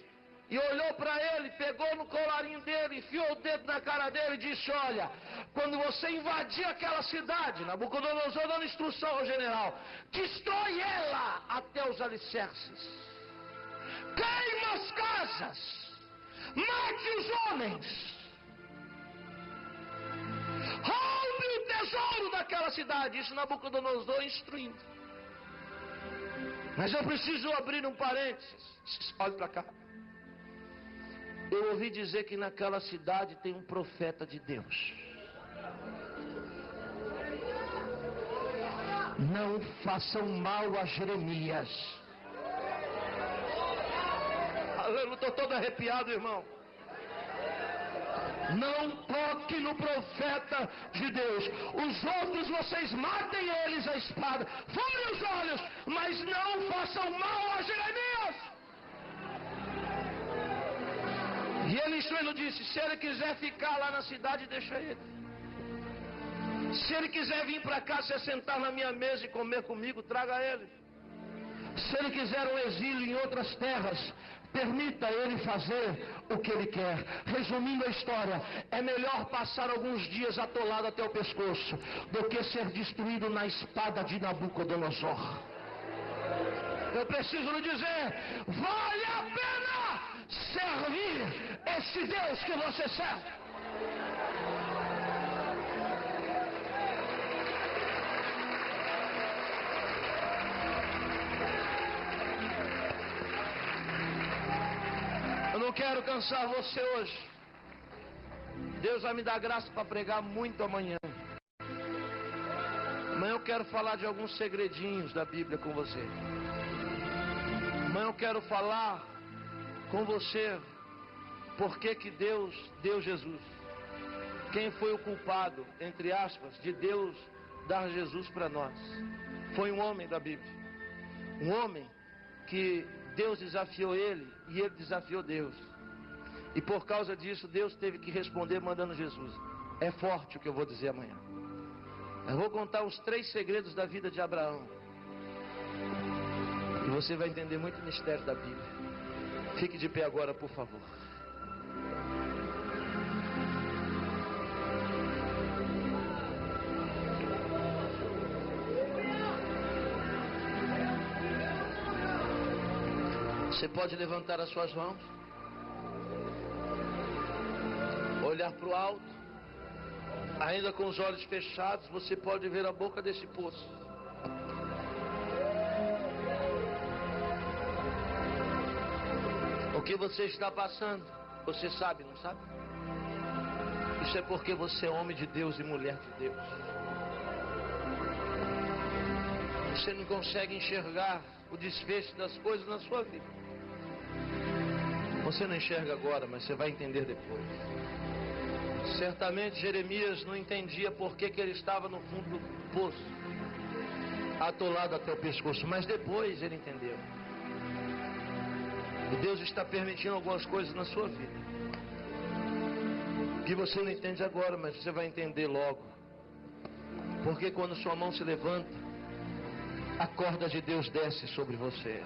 e olhou para ele, pegou no colarinho dele, enfiou o dedo na cara dele e disse, olha, quando você invadir aquela cidade, Nabucodonosor dando instrução ao general, destrói ela até os alicerces, queima as casas, mate os homens, roube o tesouro daquela cidade. Isso Nabucodonosor instruindo. Mas eu preciso abrir um parênteses. Olhe para cá. Eu ouvi dizer que naquela cidade tem um profeta de Deus. Não façam mal a Jeremias. Eu estou todo arrepiado, irmão. Não toque no profeta de Deus. Os outros vocês matem eles a espada, furem os olhos, mas não façam mal a Jeremias. E ele instruindo disse, se ele quiser ficar lá na cidade, deixa ele. Se ele quiser vir para cá, se sentar na minha mesa e comer comigo, traga ele. Se ele quiser um exílio em outras terras, permita ele fazer o que ele quer. Resumindo a história, é melhor passar alguns dias atolado até o pescoço do que ser destruído na espada de Nabucodonosor. Eu preciso lhe dizer, vale a pena servir esse Deus que você serve. Eu não quero cansar você hoje. Deus vai me dar graça para pregar muito amanhã. Amanhã eu quero falar de alguns segredinhos da Bíblia com você. Amanhã eu quero falar com você por que Deus deu Jesus. Quem foi o culpado, entre aspas, de Deus dar Jesus para nós? Foi um homem da Bíblia. Um homem que Deus desafiou ele e ele desafiou Deus. E por causa disso Deus teve que responder mandando Jesus. É forte o que eu vou dizer amanhã. Eu vou contar os 3 segredos da vida de Abraão. E você vai entender muito o mistério da Bíblia. Fique de pé agora, por favor. Você pode levantar as suas mãos, olhar para o alto, ainda com os olhos fechados, você pode ver a boca desse poço. O que você está passando, você sabe, não sabe? Isso é porque você é homem de Deus e mulher de Deus. Você não consegue enxergar o desfecho das coisas na sua vida. Você não enxerga agora, mas você vai entender depois. Certamente Jeremias não entendia por que ele estava no fundo do poço, atolado até o pescoço, mas depois ele entendeu. E Deus está permitindo algumas coisas na sua vida que você não entende agora, mas você vai entender logo. Porque quando sua mão se levanta, a corda de Deus desce sobre você.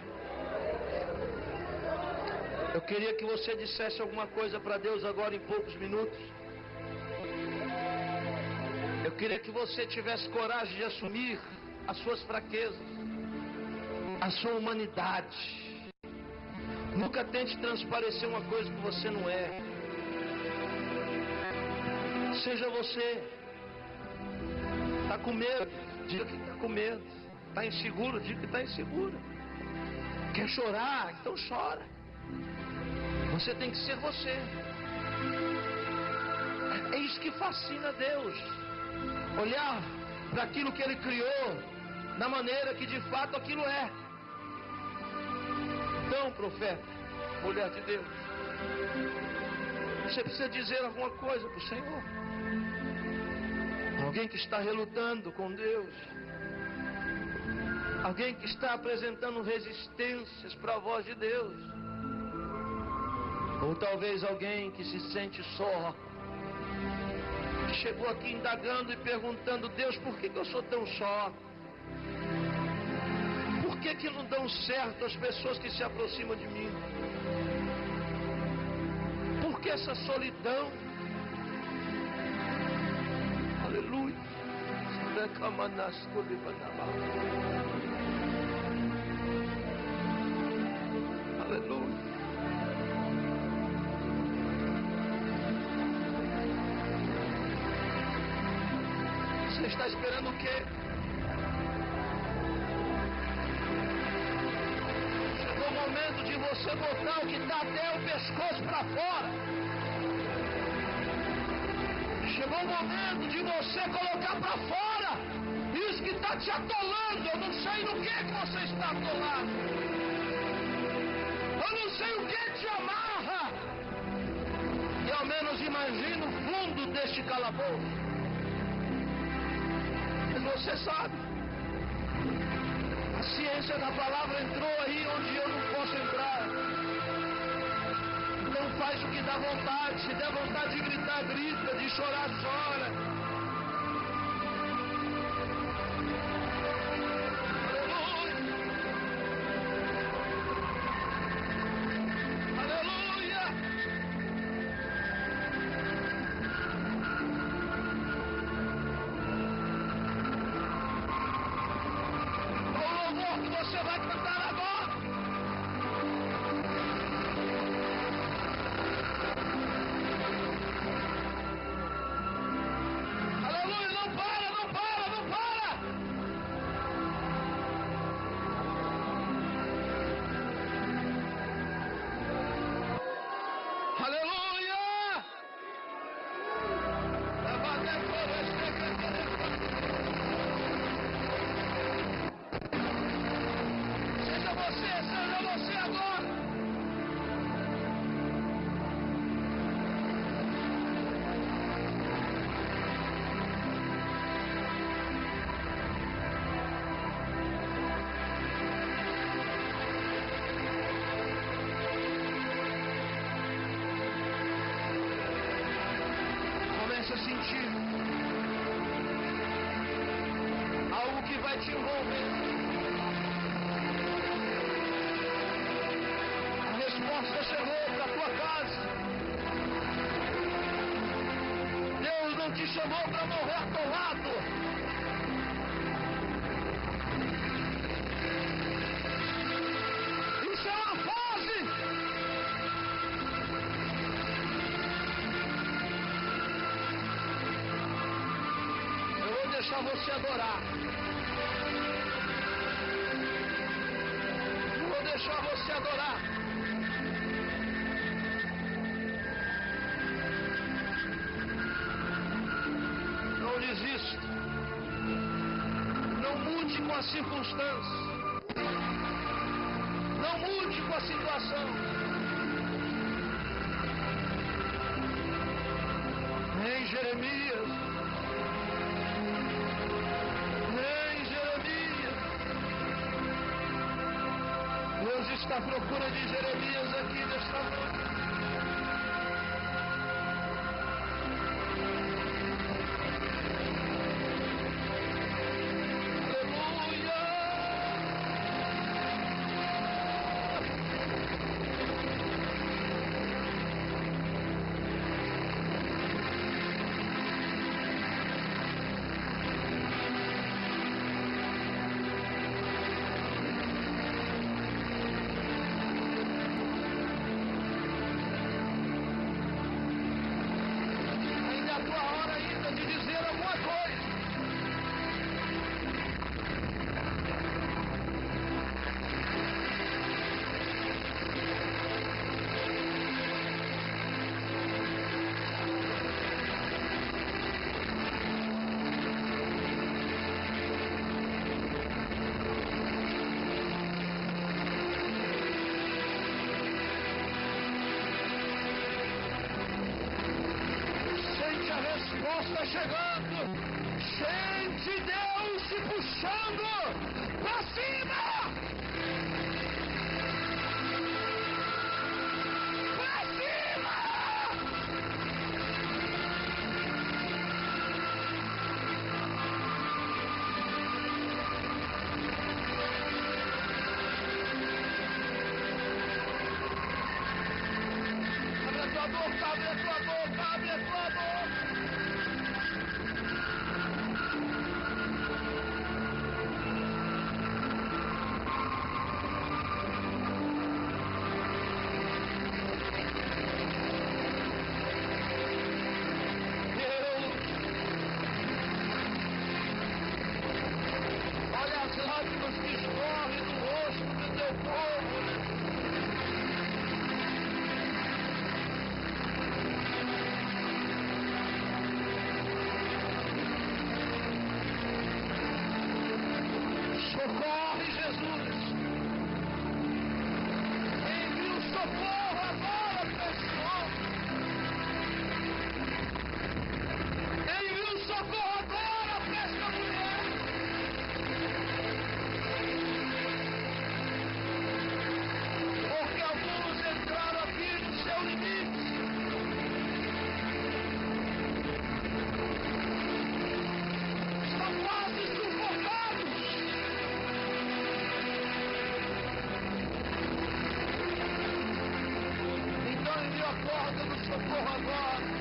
Eu queria que você dissesse alguma coisa para Deus agora em poucos minutos. Eu queria que você tivesse coragem de assumir as suas fraquezas, a sua humanidade. Nunca tente transparecer uma coisa que você não é. Seja você. Está com medo? Diga que está com medo. Está inseguro? Diga que está inseguro. Quer chorar? Então chora. Você tem que ser você. É isso que fascina Deus. Olhar para aquilo que Ele criou da maneira que de fato aquilo é. Então, profeta, mulher de Deus, você precisa dizer alguma coisa para o Senhor. Alguém que está relutando com Deus. Alguém que está apresentando resistências para a voz de Deus. Ou talvez alguém que se sente só. Que chegou aqui indagando e perguntando: Deus, por que eu sou tão só? Por que não dão certo as pessoas que se aproximam de mim? Por que essa solidão? Aleluia. Aleluia. Você está esperando o quê? Chegou o momento de você botar o que está até o pescoço para fora. Chegou o momento de você colocar para fora isso que está te atolando. Eu não sei no que você está atolado. Eu não sei o que te amarra. E ao menos imagina o fundo deste calabouço. Mas você sabe. A ciência da palavra entrou aí onde eu não posso entrar. Então faz o que dá vontade. Se der vontade de gritar, grita. De chorar, chora. Você vai cantar agora. resposta chegou para a tua casa. Deus não te chamou para morrer atolado. Isso é uma fase. Eu vou deixar você adorar. Eu vou deixar você adorar. Não desista. Não mude com a circunstância. Não mude com a situação. Em Jeremias. Em Jeremias. Deus está à procura de Jeremias aqui nesta noite. Está chegando, sente Deus te puxando para cima, para cima. Abre a tua boca, abre a tua boca, abre a tua boca. Lágrimas que escorrem no rosto do teu povo. Socorre, Jesus. Envia o socorro agora para esse homem. Envia o socorro agora para esta mulher. Porque alguns entraram aqui no seu limite. Estão quase sufocados. Então envia a corda do socorro agora.